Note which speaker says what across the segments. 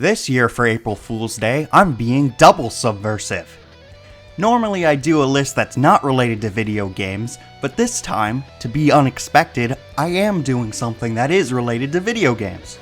Speaker 1: This year for April Fool's Day, I'm being double subversive. Normally I do a list that's not related to video games, but this time, to be unexpected, I am doing something that is related to video games.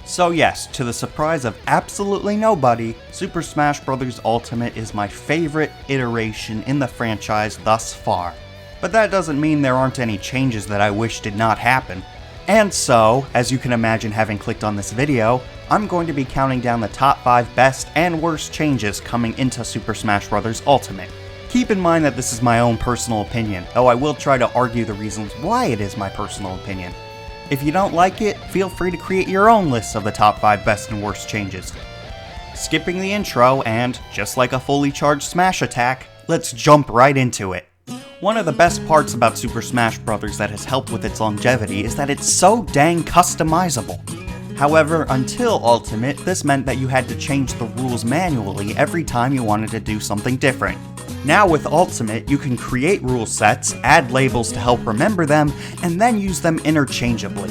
Speaker 1: So yes, to the surprise of absolutely nobody, Super Smash Bros. Ultimate is my favorite iteration in the franchise thus far. But that doesn't mean there aren't any changes that I wish did not happen. And so, as you can imagine having clicked on this video, I'm going to be counting down the top 5 best and worst changes coming into Super Smash Bros. Ultimate. Keep in mind that this is my own personal opinion, though I will try to argue the reasons why it is my personal opinion. If you don't like it, feel free to create your own lists of the top 5 best and worst changes. Skipping the intro, and just like a fully charged Smash attack, let's jump right into it. One of the best parts about Super Smash Bros. That has helped with its longevity is that it's so dang customizable. However, until Ultimate, this meant that you had to change the rules manually every time you wanted to do something different. Now with Ultimate, you can create rule sets, add labels to help remember them, and then use them interchangeably.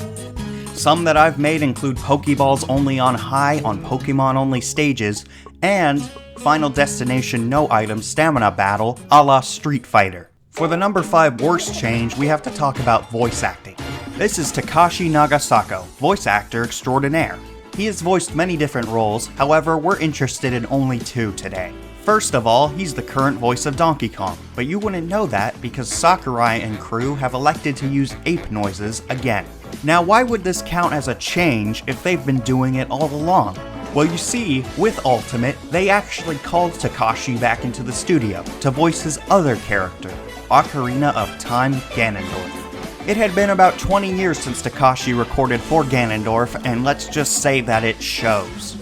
Speaker 1: Some that I've made include Pokeballs only on high on Pokemon only stages, and Final Destination no item stamina battle a la Street Fighter. For the number 5 worst change, we have to talk about voice acting. This is Takashi Nagasako, voice actor extraordinaire. He has voiced many different roles, however we're interested in only 2 today. First of all, he's the current voice of Donkey Kong, but you wouldn't know that because Sakurai and crew have elected to use ape noises again. Now why would this count as a change if they've been doing it all along? Well, you see, with Ultimate, they actually called Takashi back into the studio to voice his other character, Ocarina of Time Ganondorf. It had been about 20 years since Takashi recorded for Ganondorf, and let's just say that it shows.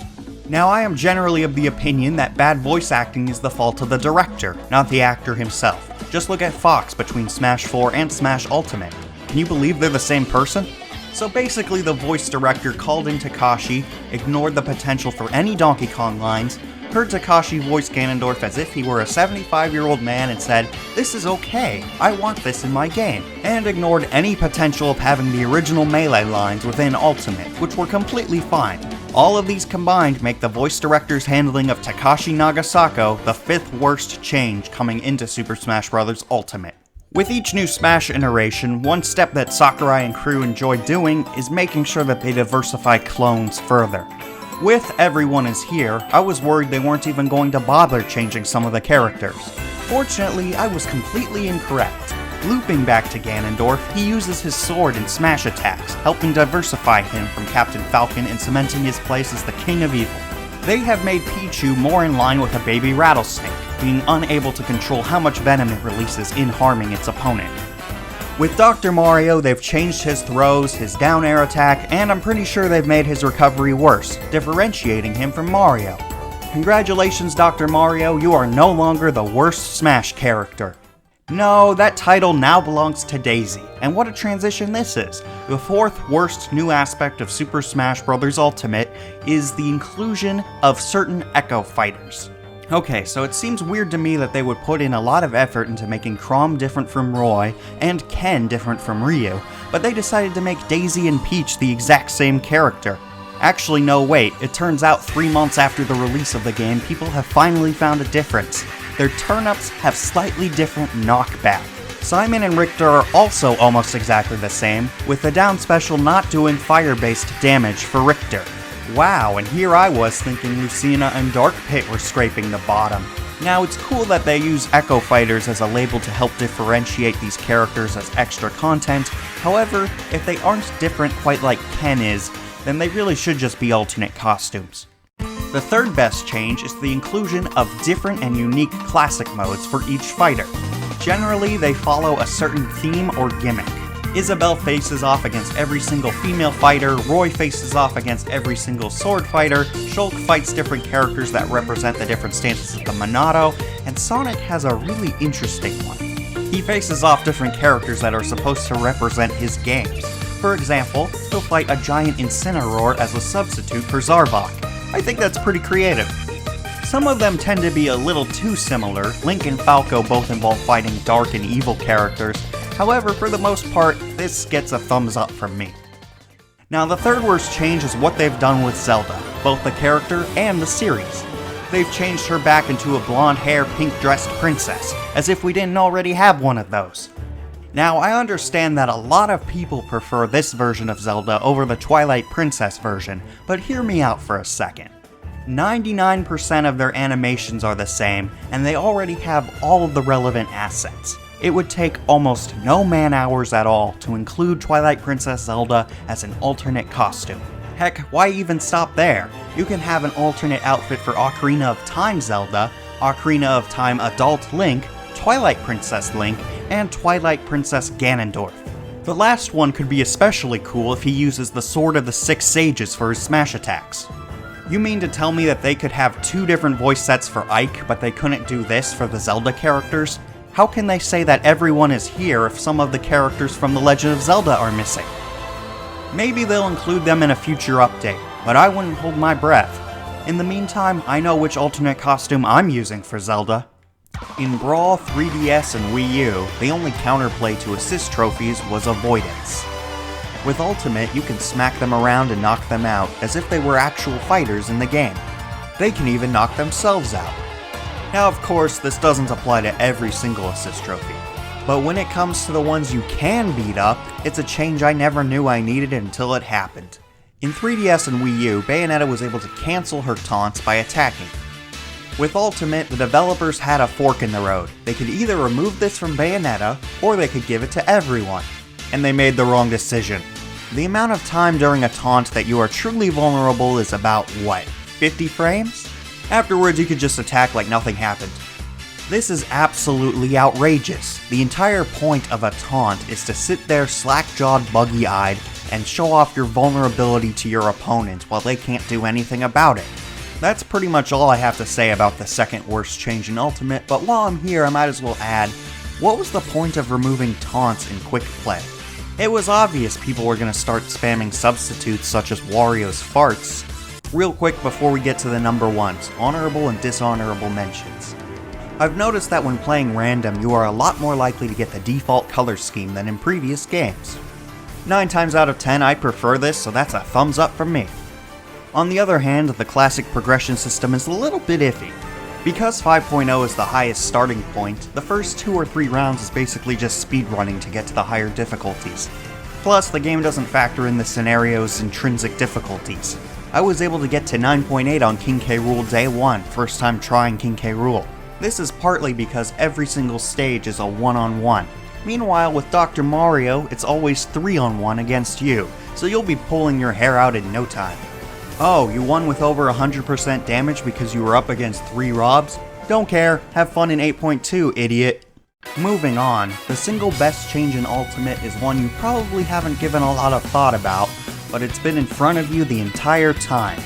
Speaker 1: Now, I am generally of the opinion that bad voice acting is the fault of the director, not the actor himself. Just look at Fox between Smash 4 and Smash Ultimate. Can you believe they're the same person? So basically, the voice director called in Takashi, ignored the potential for any Donkey Kong lines, heard Takashi voice Ganondorf as if he were a 75-year-old man and said, "This is okay, I want this in my game," and ignored any potential of having the original Melee lines within Ultimate, which were completely fine. All of these combined make the voice director's handling of Takashi Nagasako the 5th worst change coming into Super Smash Bros. Ultimate. With each new Smash iteration, one step that Sakurai and crew enjoy doing is making sure that they diversify clones further. With Everyone Is Here, I was worried they weren't even going to bother changing some of the characters. Fortunately, I was completely incorrect. Looping back to Ganondorf, he uses his sword in Smash attacks, helping diversify him from Captain Falcon and cementing his place as the King of Evil. They have made Pichu more in line with a baby rattlesnake, being unable to control how much venom it releases in harming its opponent. With Dr. Mario, they've changed his throws, his down air attack, and I'm pretty sure they've made his recovery worse, differentiating him from Mario. Congratulations, Dr. Mario, you are no longer the worst Smash character. No, that title now belongs to Daisy, and what a transition this is. The 4th worst new aspect of Super Smash Bros. Ultimate is the inclusion of certain Echo Fighters. Okay, so it seems weird to me that they would put in a lot of effort into making Chrom different from Roy, and Ken different from Ryu, but they decided to make Daisy and Peach the exact same character. Actually, no, wait, it turns out 3 months after the release of the game, people have finally found a difference. Their turnips have slightly different knockback. Simon and Richter are also almost exactly the same, with the down special not doing fire-based damage for Richter. Wow, and here I was thinking Lucina and Dark Pit were scraping the bottom. Now, it's cool that they use Echo Fighters as a label to help differentiate these characters as extra content. However, if they aren't different quite like Ken is, then they really should just be alternate costumes. The 3rd best change is the inclusion of different and unique classic modes for each fighter. Generally, they follow a certain theme or gimmick. Isabelle faces off against every single female fighter, Roy faces off against every single sword fighter, Shulk fights different characters that represent the different stances of the Monado, and Sonic has a really interesting one. He faces off different characters that are supposed to represent his games. For example, he'll fight a giant Incineroar as a substitute for Zarvok. I think that's pretty creative. Some of them tend to be a little too similar. Link and Falco both involve fighting dark and evil characters. However, for the most part, this gets a thumbs up from me. Now the third worst change is what they've done with Zelda, both the character and the series. They've changed her back into a blonde-haired, pink-dressed princess, as if we didn't already have one of those. Now, I understand that a lot of people prefer this version of Zelda over the Twilight Princess version, but hear me out for a second. 99% of their animations are the same, and they already have all of the relevant assets. It would take almost no man-hours at all to include Twilight Princess Zelda as an alternate costume. Heck, why even stop there? You can have an alternate outfit for Ocarina of Time Zelda, Ocarina of Time Adult Link, Twilight Princess Link, and Twilight Princess Ganondorf. The last one could be especially cool if he uses the Sword of the Six Sages for his smash attacks. You mean to tell me that they could have two different voice sets for Ike, but they couldn't do this for the Zelda characters? How can they say that everyone is here if some of the characters from The Legend of Zelda are missing? Maybe they'll include them in a future update, but I wouldn't hold my breath. In the meantime, I know which alternate costume I'm using for Zelda. In Brawl, 3DS, and Wii U, the only counterplay to assist trophies was avoidance. With Ultimate, you can smack them around and knock them out as if they were actual fighters in the game. They can even knock themselves out. Now of course, this doesn't apply to every single assist trophy, but when it comes to the ones you can beat up, it's a change I never knew I needed until it happened. In 3DS and Wii U, Bayonetta was able to cancel her taunts by attacking. With Ultimate, the developers had a fork in the road. They could either remove this from Bayonetta, or they could give it to everyone. And they made the wrong decision. The amount of time during a taunt that you are truly vulnerable is about, what, 50 frames? Afterwards, you could just attack like nothing happened. This is absolutely outrageous. The entire point of a taunt is to sit there slack-jawed, buggy-eyed, and show off your vulnerability to your opponent while they can't do anything about it. That's pretty much all I have to say about the second worst change in Ultimate, but while I'm here I might as well add, what was the point of removing taunts in Quick Play? It was obvious people were going to start spamming substitutes such as Wario's farts. Real quick before we get to the number ones, honorable and dishonorable mentions. I've noticed that when playing random, you are a lot more likely to get the default color scheme than in previous games. 9 times out of 10 I prefer this, so that's a thumbs up from me. On the other hand, the classic progression system is a little bit iffy. Because 5.0 is the highest starting point, the first 2 or 3 rounds is basically just speedrunning to get to the higher difficulties. Plus, the game doesn't factor in the scenario's intrinsic difficulties. I was able to get to 9.8 on King K. Rool day 1, first time trying King K. Rool. This is partly because every single stage is a one-on-one. Meanwhile, with Dr. Mario, it's always 3-on-1 against you, so you'll be pulling your hair out in no time. Oh, you won with over 100% damage because you were up against 3 Robs? Don't care, have fun in 8.2, idiot. Moving on, the single best change in Ultimate is one you probably haven't given a lot of thought about, but it's been in front of you the entire time.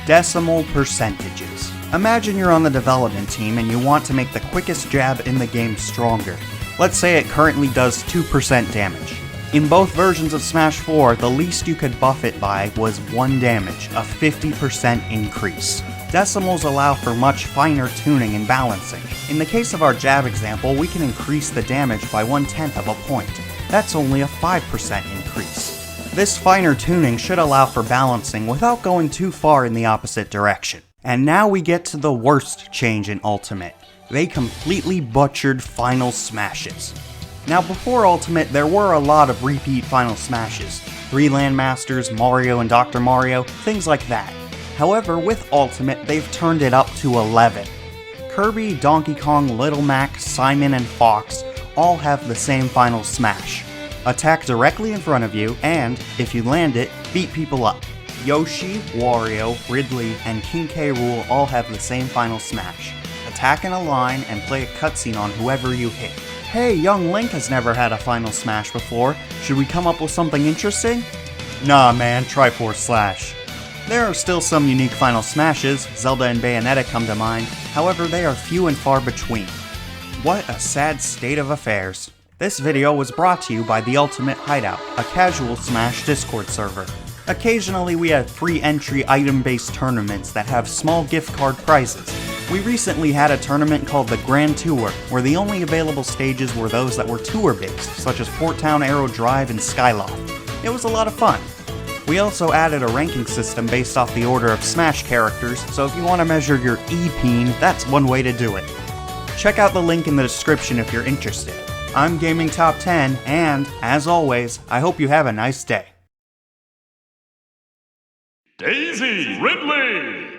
Speaker 1: Decimal percentages. Imagine you're on the development team and you want to make the quickest jab in the game stronger. Let's say it currently does 2% damage. In both versions of Smash 4, the least you could buff it by was 1 damage, a 50% increase. Decimals allow for much finer tuning and balancing. In the case of our jab example, we can increase the damage by 1/10 of a point. That's only a 5% increase. This finer tuning should allow for balancing without going too far in the opposite direction. And now we get to the worst change in Ultimate. They completely butchered Final Smashes. Now before Ultimate, there were a lot of repeat Final Smashes. 3 Landmasters, Mario and Dr. Mario, things like that. However, with Ultimate, they've turned it up to 11. Kirby, Donkey Kong, Little Mac, Simon, and Fox all have the same Final Smash. Attack directly in front of you, and, if you land it, beat people up. Yoshi, Wario, Ridley, and King K. Rool all have the same Final Smash. Attack in a line and play a cutscene on whoever you hit. Hey, young Link has never had a Final Smash before. Should we come up with something interesting? Nah man, try Force Slash. There are still some unique Final Smashes, Zelda and Bayonetta come to mind, however they are few and far between. What a sad state of affairs. This video was brought to you by The Ultimate Hideout, a casual Smash Discord server. Occasionally we have free entry item-based tournaments that have small gift card prizes. We recently had a tournament called the Grand Tour, where the only available stages were those that were tour-based, such as Port Town Arrow Drive and Skyloft. It was a lot of fun. We also added a ranking system based off the order of Smash characters, so if you want to measure your E-peen, that's one way to do it. Check out the link in the description if you're interested. I'm GamingTopTen, and, as always, I hope you have a nice day.
Speaker 2: Daisy Ridley!